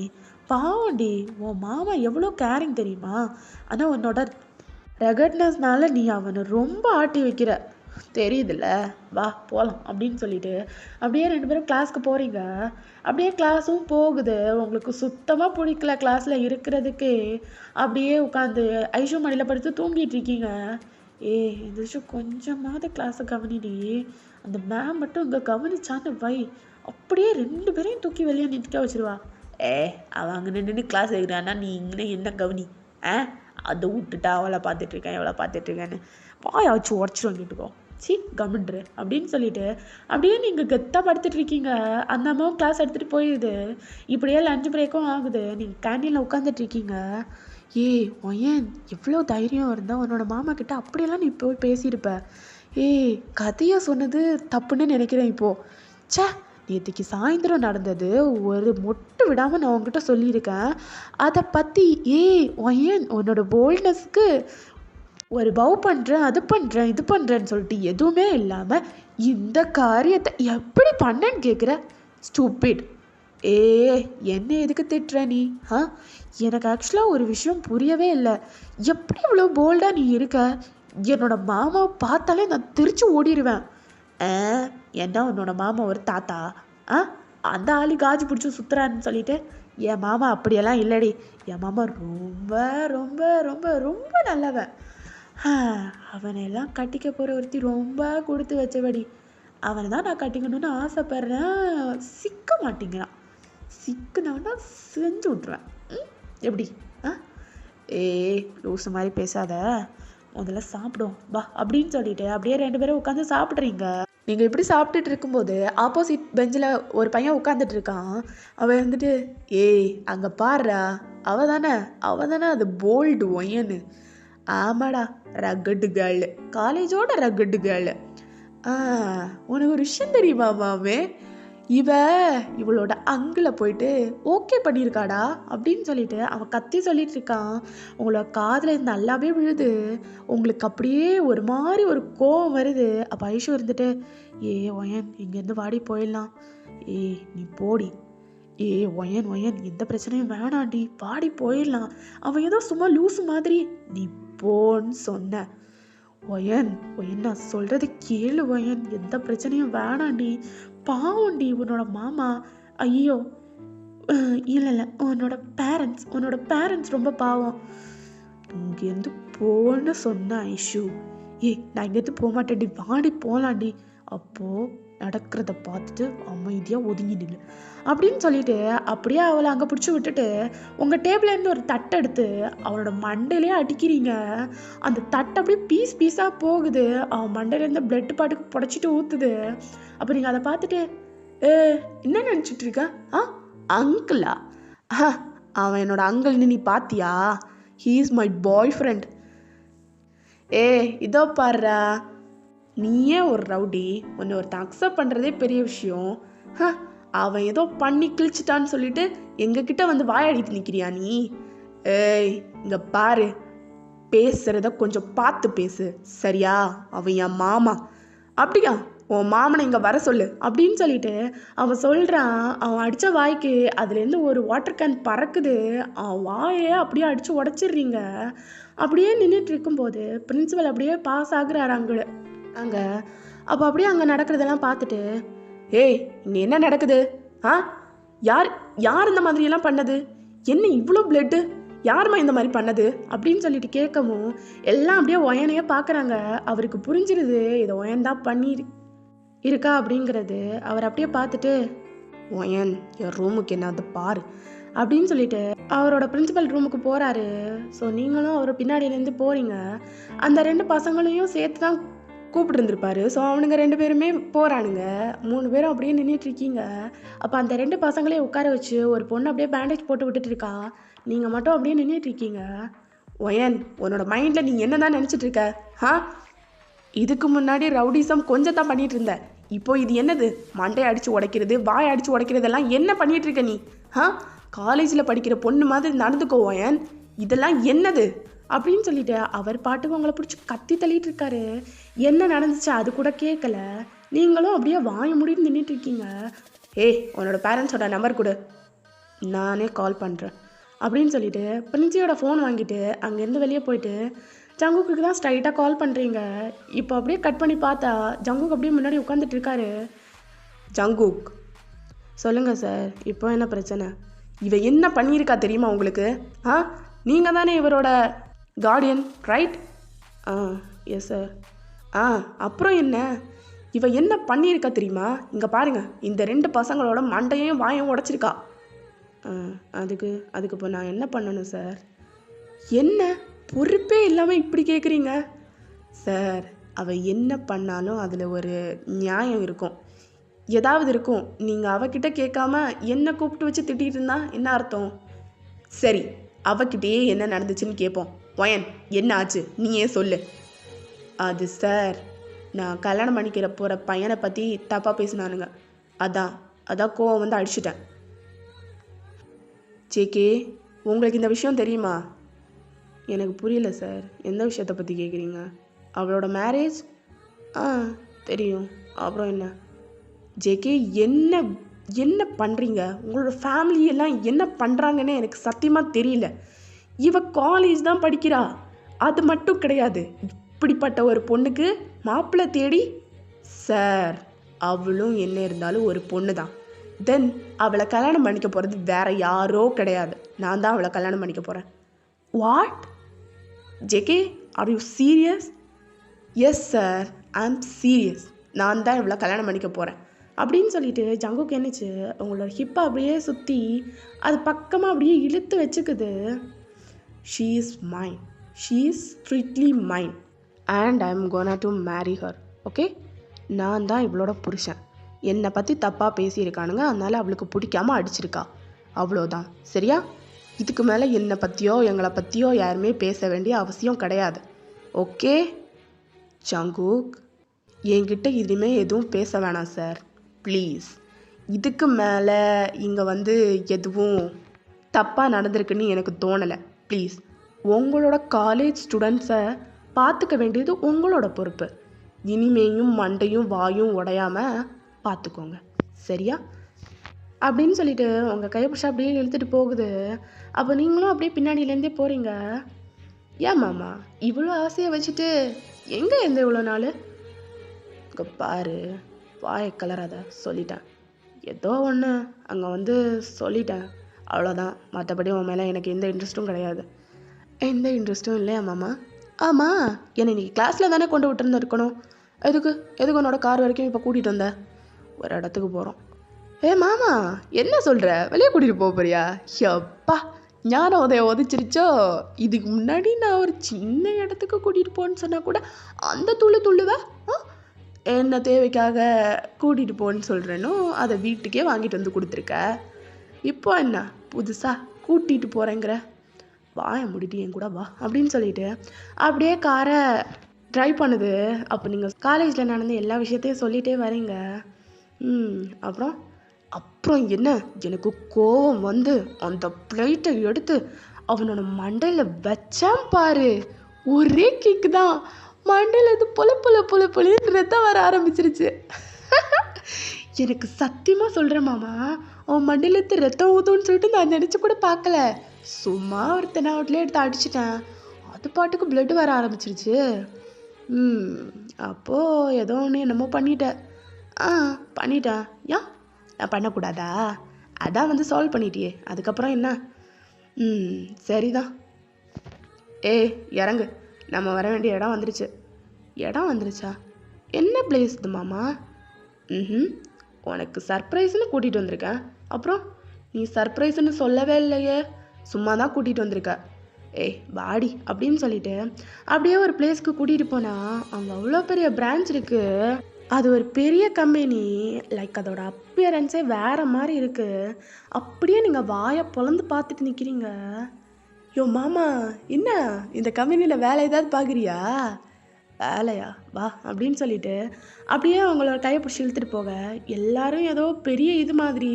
[SPEAKER 1] பாவண்டி. உன் மாமா எவ்வளோ கேரிங் தெரியுமா? ஆனால் உன்னோட ரகட்னஸ்னால நீ அவனை ரொம்ப ஆட்டி வைக்கிற தெரியுதுல்ல. வா போகலாம் அப்படின்னு சொல்லிட்டு அப்படியே 2 பேரும் கிளாஸ்க்கு போகிறீங்க. அப்படியே கிளாஸும் போகுது. உங்களுக்கு சுத்தமாக பிடிக்கல கிளாஸில் இருக்கிறதுக்கு. அப்படியே உட்காந்து ஐஷு மடியில் படுத்து தூங்கிட்டு இருக்கீங்க. இந்த விஷயம் கொஞ்சமாவது கிளாஸை கவனிடி. அந்த மேம் மட்டும் இங்கே கவனிச்சான்னு வை, அப்படியே 2 பேரையும் தூக்கி வெளியே நிற்க வச்சிருவா. அவன் அங்கே நின்று கிளாஸ் எடுக்கிறான்னா நீ இங்கே என்ன கவனி. அதை விட்டுட்டா அவளை பார்த்துட்ருக்கேன் இவளை பார்த்துட்ருக்கேன்னு வாயை வச்சு உடச்சிட்டு வந்துட்டுக்கோ. சி கவனிட்ரு அப்படின்னு சொல்லிட்டு அப்படியே நீங்கள் கெத்தாக படுத்துட்டு இருக்கீங்க. அந்த அம்மாவும் கிளாஸ் எடுத்துகிட்டு போயிடுது. இப்படியே லஞ்ச் பிரேக்கும் ஆகுது. நீங்கள் கேண்டீனில் உட்காந்துட்டு இருக்கீங்க. ஒயன் எவ்வளோ தைரியம் இருந்தால் உன்னோட மாமா கிட்ட அப்படியெல்லாம் நீ போய் பேசியிருப்ப. கதையை சொன்னது தப்புன்னு நினைக்கிறேன் இப்போது. சே, நேற்றுக்கு சாயந்தரம் நடந்தது ஒரு மொட்டு விடாமல் நான் உங்ககிட்ட சொல்லியிருக்கேன். அதை பற்றி ஒயன் உன்னோட போல்ட்னஸ்க்கு ஒரு பவ் பண்ணுறேன் அது பண்ணுறேன் இது பண்ணுறேன்னு சொல்லிட்டு எதுவுமே இல்லாமல் இந்த காரியத்தை எப்படி பண்ணேன்னு கேட்குற ஸ்டூபிட். என்ன எதுக்கு திட்டுற நீ? எனக்கு ஆக்சுவலாக ஒரு விஷயம் புரியவே இல்லை. எப்படி இவ்வளோ போல்டாக நீ இருக்க? என்னோட மாமாவை பார்த்தாலே நான் திருச்சி ஓடிடுவேன். என்ன உன்னோட மாமா ஒரு தாத்தா? அந்த ஆளி காஜி பிடிச்சி சுற்றுறான்னு சொல்லிட்டு என் மாமா அப்படியெல்லாம் இல்லடி. என் மாமா ரொம்ப ரொம்ப ரொம்ப ரொம்ப நல்லவன். அவனையெல்லாம் கட்டிக்க போகிற ஒருத்தி ரொம்ப கொடுத்து வச்சபடி. அவனை தான் நான் கட்டிக்கணும்னு ஆசைப்படுறேன். சிக்க மாட்டேங்கிறான். சிக்குனவனா செஞ்சு விட்ருவேன். எப்படி? லூசு மாதிரி பேசாத, முதல்ல சாப்பிடும் வா அப்படின்னு சொல்லிட்டு அப்படியே 2 பேரும் உட்காந்து சாப்பிட்றீங்க. நீங்கள் இப்படி சாப்பிட்டுட்டு இருக்கும்போது ஆப்போசிட் பெஞ்சில் ஒரு பையன் உட்காந்துட்டு இருக்கான். அவன் வந்துட்டு அங்கே பாடுறா, அவள் தானே அது போல்டு ஒயன்னு. ஆமாடா, ரகட்டு கேர்ளு, காலேஜோட ரகட்டு கேர்ளு. உனக்கு ஒரு விஷயம் தெரியுமா மாமே? இவளோட அங்கிளை போயிட்டு ஓகே பண்ணியிருக்காடா அப்படின்னு சொல்லிட்டு அவன் கத்தி சொல்லிட்டு இருக்கான். உங்களோட காதில் நல்லாவே விழுது. உங்களுக்கு அப்படியே ஒரு மாதிரி ஒரு கோவம் வருது. அப்போ ஐஷு இருந்துட்டு ஒயன் இங்கேருந்து வாடி போயிடலாம். நீ போடி. ஒயன் எந்த பிரச்சனையும் வேணாண்டி, வாடி போயிடலாம். அவன் ஏதோ சும்மா லூசு மாதிரி. நீ போன்னு சொன்ன. ஒயன் நான் சொல்றது கேளு ஒயன், எந்த பிரச்சனையும் வேணாண்டி, பாவண்டி உன்னோட மாமா. ஐயோ இல்லை உன்னோட பேரண்ட்ஸ் ரொம்ப பாவம். இங்கேருந்து போன்னு சொன்ன ஐஷு. நான் இங்கேருந்து போக மாட்டேன்டி, வாடி போகலாண்டி. அப்போது நடக்கிறத பார்த்துட்டு அமைதியாக ஒதுங்கி நில்லு அப்படின்னு சொல்லிட்டு அப்படியே அவளை அங்கே பிடிச்சி விட்டுட்டு உங்கள் டேபிள்லேருந்து ஒரு தட்டை எடுத்து அவனோட மண்டையிலே அடிக்கிறீங்க. அந்த தட்டை அப்படியே பீஸாக போகுது. அவன் மண்டையிலேருந்து பிளட் பாட்டுக்கு புடச்சிட்டு ஊற்றுது. அப்போ நீங்கள் அதை பார்த்துட்டு என்ன நினச்சிட்டு இருக்க? அங்கிளா? அவன் என்னோட அங்கிள்னு நீ பார்த்தியா? He is my boy friend. இதோ பாருடா, நீயே ஒரு ரவுடி, உன்னை ஒருத்தன் அக்செப்ட் பண்ணுறதே பெரிய விஷயம். அவன் ஏதோ பண்ணி கிழிச்சிட்டான்னு சொல்லிட்டு எங்ககிட்ட வந்து வாயாடிட்டு நிற்கிறியா நீ? இங்கே பாரு, பேசுகிறத கொஞ்சம் பார்த்து பேசு சரியா? அவன் என் மாமா. அப்படியா? உன் மாமனை இங்கே வர சொல்லு அப்படின்னு சொல்லிட்டு அவன் சொல்கிறான். அவன் அடித்த வாய்க்கு அதுலேருந்து ஒரு வாட்டர் கேன் பறக்குது. அவன் வாயை அப்படியே அடித்து உடச்சிடுறீங்க. அப்படியே நின்றுட்டு இருக்கும்போது பிரின்சிபல் அப்படியே பாஸ் ஆகுறாரு அங்கே. அப்போ அப்படியே அங்கே நடக்கிறதெல்லாம் பார்த்துட்டு இங்கே என்ன நடக்குது? யார் இந்த மாதிரியெல்லாம் பண்ணது? என்ன இவ்வளோ பிளட்டு? யாருமா இந்த மாதிரி பண்ணது அப்படின்னு சொல்லிட்டு கேட்கவும் எல்லாம் அப்படியே ஒயனையே பார்க்குறாங்க. அவருக்கு புரிஞ்சிருது இதை ஒயன் தான் பண்ணி இருக்கா அப்படிங்கிறது. அவர் அப்படியே பார்த்துட்டு ஒயன் என் ரூமுக்கு என்னது பாரு அப்படின்னு சொல்லிட்டு அவரோட பிரின்சிபல் ரூமுக்கு போகிறாரு. ஸோ நீங்களும் அவர் பின்னாடியிலேருந்து போகிறீங்க. அந்த 2 பசங்களையும் சேர்த்து தான் கூப்பிட்டுருந்துருப்பாரு. ஸோ அவனுங்க 2 பேருமே போறானுங்க. 3 பேரும் அப்படியே நின்னுட்ருக்கீங்க. அப்ப அந்த 2 பசங்களையும் உட்கார வச்சு ஒரு பொண்ணு அப்படியே பேண்டேஜ் போட்டு விட்டுட்டு இருக்கா. நீங்க மட்டும் அப்படியே நின்னுட்ருக்கீங்க. ஒயன், உன்னோட மைண்ட்ல நீ என்னதான் நினைச்சிட்டு இருக்க? ஆ? இதுக்கு முன்னாடி ரவுடிசம் கொஞ்சம் தான் பண்ணிட்டு இருந்த. இப்போ இது என்னது? மண்டையை அடிச்சு உடைக்கிறது, வாயை அடிச்சு உடைக்கிறதெல்லாம் என்ன பண்ணிட்டு இருக்க நீ? ஆ? காலேஜில் படிக்கிற பொண்ணு மாதிரி நடந்துக்கோ ஒயன். இதெல்லாம் என்னது அப்படின்னு சொல்லிட்டு அவர் பாட்டுக்கு உங்களை பிடிச்சி கத்தி தள்ளிட்டு இருக்காரு. என்ன நடந்துச்சு அது கூட கேட்கல. நீங்களும் அப்படியே வாய முடின்னு நின்றுட்டு இருக்கீங்க. ஏய், உன்னோட பேரண்ட்ஸோட நம்பர் கொடு, நானே கால் பண்ணுறேன் அப்படின்னு சொல்லிட்டு பிரின்சியோட ஃபோன் வாங்கிட்டு அங்கேருந்து வெளியே போயிட்டு ஜங்குக்கு தான் ஸ்ட்ரைட்டாக கால் பண்ணுறீங்க. இப்போ அப்படியே கட் பண்ணி பார்த்தா ஜங்குக் அப்படியே முன்னாடி உட்காந்துட்டு இருக்காரு. ஜங்குக், சொல்லுங்கள் சார், இப்போ என்ன பிரச்சனை? இவ என்ன பண்ணியிருக்கா தெரியுமா உங்களுக்கு? ஆ, நீங்கள் தானே இவரோட கார்டியன், ரைட்? ஆ, எஸ் சார். ஆ, அப்புறம் என்ன? இவ என்ன பண்ணியிருக்கா தெரியுமா? இங்கே பாருங்க, இந்த 2 பசங்களோட மண்டையும் வாயும் உடைச்சிருக்கா. அதுக்கு இப்போ நான் என்ன பண்ணணும் சார்? என்ன பொறுப்பே இல்லாமல் இப்படி கேட்குறீங்க? சார், அவள் என்ன பண்ணாலும் அதில் ஒரு நியாயம் இருக்கும், ஏதாவது இருக்கும். நீங்கள் அவகிட்ட கேட்காம என்ன கூப்பிட்டு வச்சு திட்டிகிட்டு இருந்தா என்ன அர்த்தம்? சரி, அவகிட்டயே என்ன நடந்துச்சுன்னு கேட்போம். ஒயன், என்ன ஆச்சு நீயே சொல்லு. அது சார், நான் கல்யாணம் பண்ணிக்கிற போகிற பையனை பற்றி தப்பாக பேசினானுங்க. அதான் கோவம் வந்து அடிச்சிட்டேன். ஜேகே, உங்களுக்கு இந்த விஷயம் தெரியுமா? எனக்கு புரியல சார், எந்த விஷயத்தை பற்றி கேட்குறீங்க? அவளோட மேரேஜ்? தெரியும். அப்புறம் என்ன? ஜேகே, என்ன பண்ணுறீங்க? உங்களோட ஃபேமிலியெல்லாம் என்ன பண்ணுறாங்கன்னு எனக்கு சத்தியமாக தெரியல. இவ காலேஜ் தான் படிக்கிறா, அது மட்டும் கிடையாது. இப்படிப்பட்ட ஒரு பொண்ணுக்கு மாப்பிள்ளை தேடி சார், அவளும் என்ன இருந்தாலும் ஒரு பொண்ணு தான். தென் அவளை கல்யாணம் பண்ணிக்க போகிறது வேற யாரோ கிடையாது, நான் தான் அவளை கல்யாணம் பண்ணிக்க போகிறேன். What? JK, are you serious? Yes sir, I am serious. நான் தான் இவ்வளோ கல்யாணம் பண்ணிக்க போகிறேன் அப்படின்னு சொல்லிட்டு ஜங்குக்கு என்னச்சு, உங்களோட ஹிப்பை அப்படியே சுற்றி அது பக்கமாக அப்படியே இழுத்து வச்சுக்குது. She is mine, she is strictly mine and I am gonna to marry her. Okay, நான் தான் இவளோட புருஷன். என்னை பற்றி தப்பாக பேசியிருக்கானுங்க, அதனால் அவளுக்கு பிடிக்காமல் அடிச்சிருக்கா, அவ்வளோதான். சரியா? இதுக்கு மேலே என்னை பற்றியோ எங்களை பற்றியோ யாருமே பேச வேண்டிய அவசியம் கிடையாது. ஓகே ஜங்குக், என்கிட்ட இனிமேல் எதுவும் பேச வேணாம் சார், ப்ளீஸ். இதுக்கு மேலே இங்கே வந்து எதுவும் தப்பாக நடந்திருக்குன்னு எனக்கு தோணலை. ப்ளீஸ், உங்களோட காலேஜ் ஸ்டூடெண்ட்ஸை பார்த்துக்க வேண்டியது உங்களோட பொறுப்பு. இனிமேயும் மண்டையும் வாயும் உடையாமல் பார்த்துக்கோங்க, சரியா? அப்படின்னு சொல்லிட்டு உங்கள் கைப்பிடிச்சா அப்படியே இழுத்துட்டு போகுது. அப்போ நீங்களும் அப்படியே பின்னாடியிலேருந்தே போகிறீங்க. ஏன் மாமா இவ்வளோ ஆசையை வச்சுட்டு எங்கே இருந்த இவ்வளோ நாள்? இங்கே பாரு, வாயை கலராத, சொல்லிட்டேன். ஏதோ ஒன்று அங்கே வந்து சொல்லிட்டேன், அவ்வளோதான். மற்றபடி உன் மேலே எனக்கு எந்த இன்ட்ரெஸ்ட்டும் கிடையாது. எந்த இன்ட்ரெஸ்ட்டும் இல்லையா மாமா? ஆமாம், என்னை இன்றைக்கி கிளாஸில் தானே கொண்டு விட்டுருந்து இருக்கணும். எதுக்கு உன்னோட கார் வரைக்கும் இப்போ கூட்டிகிட்டு வந்த? ஒரு இடத்துக்கு போகிறோம். ஏ மாமா, என்ன சொல்கிற? வெளியே கூட்டிகிட்டு போக போறியா? எப்பா, ஞானம் உதயம் உதச்சிருச்சோ. இதுக்கு முன்னாடி நான் ஒரு சின்ன இடத்துக்கு கூட்டிகிட்டு போன்னு சொன்னால் கூட அந்த துள்ளுவேன். என்ன தேவைக்காக கூட்டிகிட்டு போன்னு சொல்கிறேனோ அதை வீட்டுக்கே வாங்கிட்டு வந்து கொடுத்துருக்க. இப்போ என்ன புதுசாக கூட்டிகிட்டு போகிறேங்கிற? வாய முடிட்டு என் கூட வா அப்படின்னு சொல்லிட்டு அப்படியே காரை ட்ரைவ் பண்ணுது. அப்போ நீங்கள் காலேஜில் நடந்த எல்லா விஷயத்தையும் சொல்லிகிட்டே வரீங்க. அப்புறம் என்ன, எனக்கு கோவம் வந்து அந்த பிளேட்டை எடுத்து அவனோட மண்டையில் வச்சான் பாரு. ஒரே கிக்கு தான், மண்டையில் இது பொல ரத்தம் வர ஆரம்பிச்சிருச்சு. எனக்கு சத்தியமாக சொல்கிறேன் மாமா, அவன் மண்டையில் ரத்தம் ஊதுன்னு சொல்லிட்டு நான் நினச்சி கூட பார்க்கல. சும்மா ஒரு தெனாவட்டிலே எடுத்து அடிச்சிட்டேன், அது பாட்டுக்கு பிளட் வர ஆரம்பிச்சிருச்சு. அப்போது ஏதோ ஒன்று என்னமோ பண்ணிட்டேன். பண்ணிட்டேன். ஏன் நான் பண்ணக்கூடாதா? அதான் வந்து சால்வ் பண்ணிட்டியே, அதுக்கப்புறம் என்ன? சரிதான். இறங்கு, நம்ம வர வேண்டிய இடம் வந்துருச்சு. இடம் வந்துருச்சா? என்ன பிளேஸ் இது மாமா? உனக்கு சர்ப்ரைஸ்னு கூட்டிகிட்டு வந்திருக்கேன். அப்புறம் நீ சர்ப்ரைஸ்ன்னு சொல்லவே இல்லையே, சும்மா தான் கூட்டிகிட்டு வந்திருக்க. ஏய் வாடி அப்படின்னு சொல்லிட்டு அப்படியே ஒரு பிளேஸ்க்கு கூட்டிகிட்டு போனால் அங்கே அவ்வளோ பெரிய பிரான்ச் இருக்குது. அது ஒரு பெரிய கம்பெனி. லைக் அதோட அப்பியரன்ஸே வேற மாதிரி இருக்குது. அப்படியே நீங்கள் வாயை பொளந்து பார்த்துட்டு நிற்கிறீங்க. யோ மாமா, என்ன இந்த கம்பெனியில் வேலை ஏதாவது பார்க்குறியா? வேலையா வா அப்படின்னு சொல்லிட்டு அப்படியே அவங்களோட கையை பிடிச்சி இழுத்துட்டு போக எல்லாரும் ஏதோ பெரிய இது மாதிரி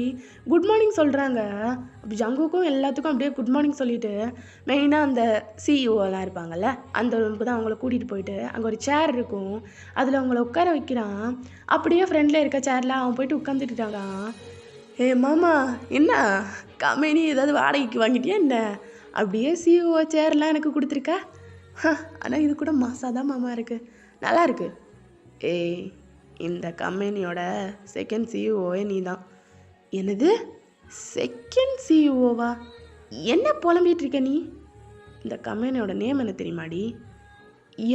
[SPEAKER 1] குட் மார்னிங் சொல்கிறாங்க. அப்படி ஜங்குக்கும் எல்லாத்துக்கும் அப்படியே குட் மார்னிங் சொல்லிட்டு மெயினாக அந்த சிஇஓலாம் இருப்பாங்கல்ல அந்த ரூமுக்கு தான் அவங்கள கூட்டிகிட்டு போயிட்டு அங்கே ஒரு சேர் இருக்கும், அதில் அவங்கள உட்கார வைக்கிறான். அப்படியே ஃப்ரெண்டில் இருக்க சேரில் அவன் போயிட்டு உட்காந்துட்டுட்டாங்க. ஏ மாமா, என்ன கம்பெனி ஏதாவது வாடகைக்கு வாங்கிட்டியா என்ன? அப்படியே சிஇஓ சேர்லாம் எனக்கு கொடுத்துருக்கா. ஆனால் இது கூட மாசாக தான் மாமா இருக்குது, நல்லா இருக்கு. ஏய், இந்த கம்பெனியோட செகண்ட் சிஇஓவே நீ தான். என்னது செகண்ட் சிஇஓவா? என்ன புலம்பிகிட்டு இருக்க நீ? இந்த கம்பெனியோட நேம் என்ன தெரியுமாடி?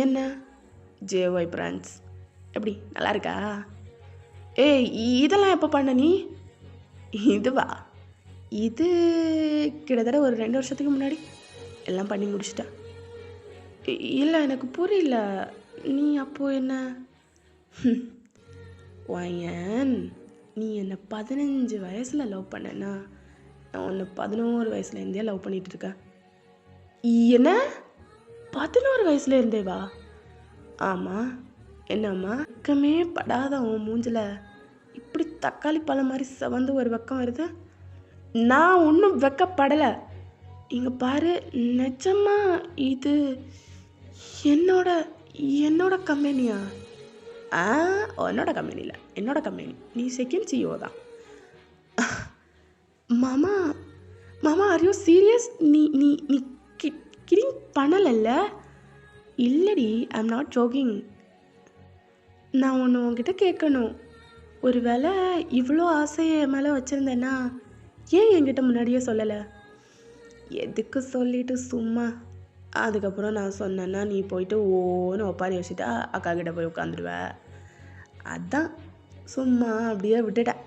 [SPEAKER 1] என்ன? JY France. எப்படி நல்லா இருக்கா? ஏய், இதெல்லாம் எப்போ பண்ண நீ? இதுவா? இது கிட்டத்தட்ட ஒரு 2 வருஷத்துக்கு முன்னாடி எல்லாம் பண்ணி முடிச்சிட்டேன். இல்லை எனக்கு புரியல, நீ அப்போ என்ன? வாயன், நீ என்னை 15 வயசில் லவ் பண்ணேன்னா நான் உன்னை 11 வயசுலேருந்தே லவ் பண்ணிகிட்டு இருக்கேன். என்ன 11 வயசுலேருந்தேவா? ஆமாம். என்னம்மா வெக்கமே படாத உன் மூஞ்சில் இப்படி தக்காளி பழம் மாதிரி செவந்து ஒரு வெக்கம் வருது? நான் ஒன்றும் வெக்கப்படலை. இங்கே பாரு, நிஜமா இது என்னோட கம்பெனியா? உன்னோட கம்பெனி இல்லை, என்னோட கம்பெனி. நீ செகண்ட் சிஇஓ தான். மாமா மாமா, ஆர் யூ சீரியஸ்? நீ நீ நீ கிரிங் பண்ணலைல்ல? இல்லடி, ஐ எம் நாட் ஜோக்கிங். நான் ஒன்று உங்ககிட்ட கேட்கணும். ஒரு வேளை இவ்வளோ ஆசையை என் மேலே வச்சுருந்தேன்னா ஏன் என்கிட்ட முன்னாடியே சொல்லலை? எதுக்கு சொல்லிட்டு சும்மா. அதுக்கப்புறம் நான் சொன்னேன்னா நீ போயிட்டு ஓன்னு ஒப்பாரி வச்சுட்டா அக்கா கிட்ட போய் உட்காந்துடுவ. அதான் சும்மா அப்படியே விட்டுட்டேன்.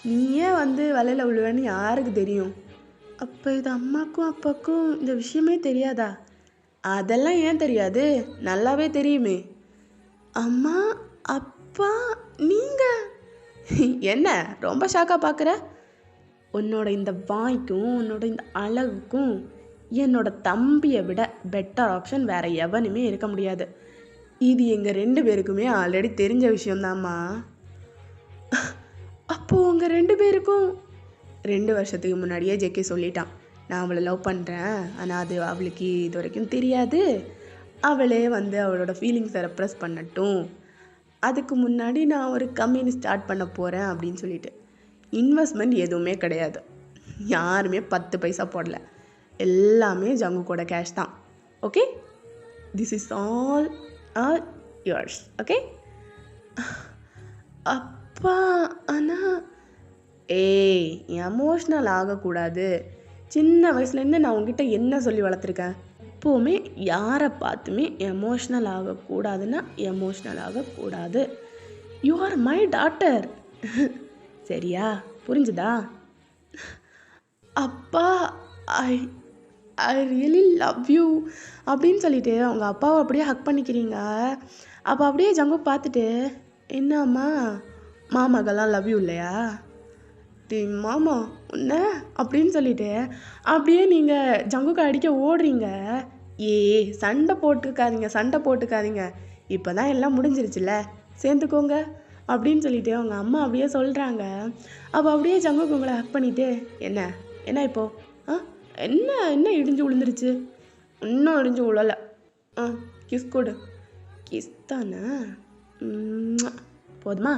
[SPEAKER 1] நீயே வந்து வலையில் விழுவேன்னு யாருக்கு தெரியும்? அப்போ இது அம்மாக்கும் அப்பாவுக்கும் இந்த விஷயமே தெரியாதா? அதெல்லாம் ஏன் தெரியாது, நல்லாவே தெரியுமே. அம்மா அப்பா நீங்கள் என்ன ரொம்ப ஷாக்காக பார்க்குற? உன்னோட இந்த வாய்க்கும் உன்னோட இந்த அழகுக்கும் என்னோட தம்பியை விட பெட்டர் ஆப்ஷன் வேறு எவனுமே இருக்க முடியாது. இது எங்கள் 2 பேருக்குமே ஆல்ரெடி தெரிஞ்ச விஷயம்தாம்மா. அப்போது உங்கள் 2 பேருக்கும் 2 வருஷத்துக்கு முன்னாடியே ஜேகே சொல்லிட்டான், நான் அவளை லவ் பண்ணுறேன், ஆனால் அது அவளுக்கு இது வரைக்கும் தெரியாது, அவளே வந்து அவளோட ஃபீலிங்ஸை ரெப்ரெஸ் பண்ணட்டும், அதுக்கு முன்னாடி நான் ஒரு கம்பெனி ஸ்டார்ட் பண்ண போகிறேன் அப்படின்னு சொல்லிட்டு. இன்வெஸ்ட்மெண்ட் எதுவுமே கிடையாது, யாருமே 10 பைசா போடல, எல்லாமே ஜங்குக்கோட கேஷ் தான். Okay, this is all yours. Okay அப்பா. ஆனால் ஏய், எமோஷ்னல் ஆகக்கூடாது. சின்ன வயசுலேருந்து நான் உங்ககிட்ட என்ன சொல்லி வளர்த்துருக்கேன்? எப்போவுமே யாரை பார்த்துமே எமோஷ்னல் ஆகக்கூடாதுன்னா எமோஷ்னல் ஆகக்கூடாது. You are my daughter. சரியா? புரிஞ்சுதா? அப்பா, ஐ ஐ ரியலி லவ் யூ அப்படின்னு சொல்லிட்டு அவங்க அப்பாவை அப்படியே ஹக் பண்ணிக்கிறீங்க. அப்போ அப்படியே ஜங்கு பார்த்துட்டு, என்னம்மா மாமாக்கெல்லாம் லவ் யூ இல்லையா? மாமா உன்ன அப்படின்னு சொல்லிட்டு அப்படியே நீங்கள் ஜங்குக்கு அடிக்க ஓடுறீங்க. சண்டை போட்டுக்காதீங்க, இப்போ தான் எல்லாம் முடிஞ்சிருச்சுல்ல, சேர்ந்துக்கோங்க அப்படின்னு சொல்லிட்டு அவங்க அம்மா அப்படியே சொல்கிறாங்க. அப்போ அப்படியே ஜங்குக்கு உங்களை ஹக் பண்ணிவிட்டு, என்ன இப்போது என்ன இடிஞ்சு விழுந்துருச்சு? இன்னும் இடிஞ்சு விழலை. கிஸ் கொடு. கிஸ் தானே, போதுமா?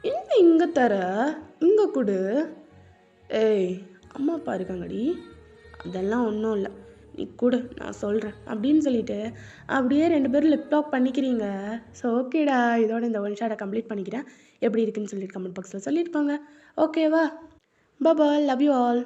[SPEAKER 1] என்ன இங்கே தர, இங்கே கொடு. ஏய், அம்மா அப்பா இருக்காங்கடி, அதெல்லாம் ஒன்றும் இல்லை, நீ கொடு, நான் சொல்கிறேன் அப்படின்னு சொல்லிட்டு அப்படியே 2 பேரும் லிப் லாக் பண்ணிக்கிறீங்க. ஸோ ஓகேடா, இதோட இந்த 1 ஷாட்டை கம்ப்ளீட் பண்ணிக்கிறேன். எப்படி இருக்குன்னு சொல்லிட்டு கமெண்ட் பாக்ஸில் சொல்லியிருப்பாங்க. ஓகேவா? பாய், லவ் யூ ஆல்.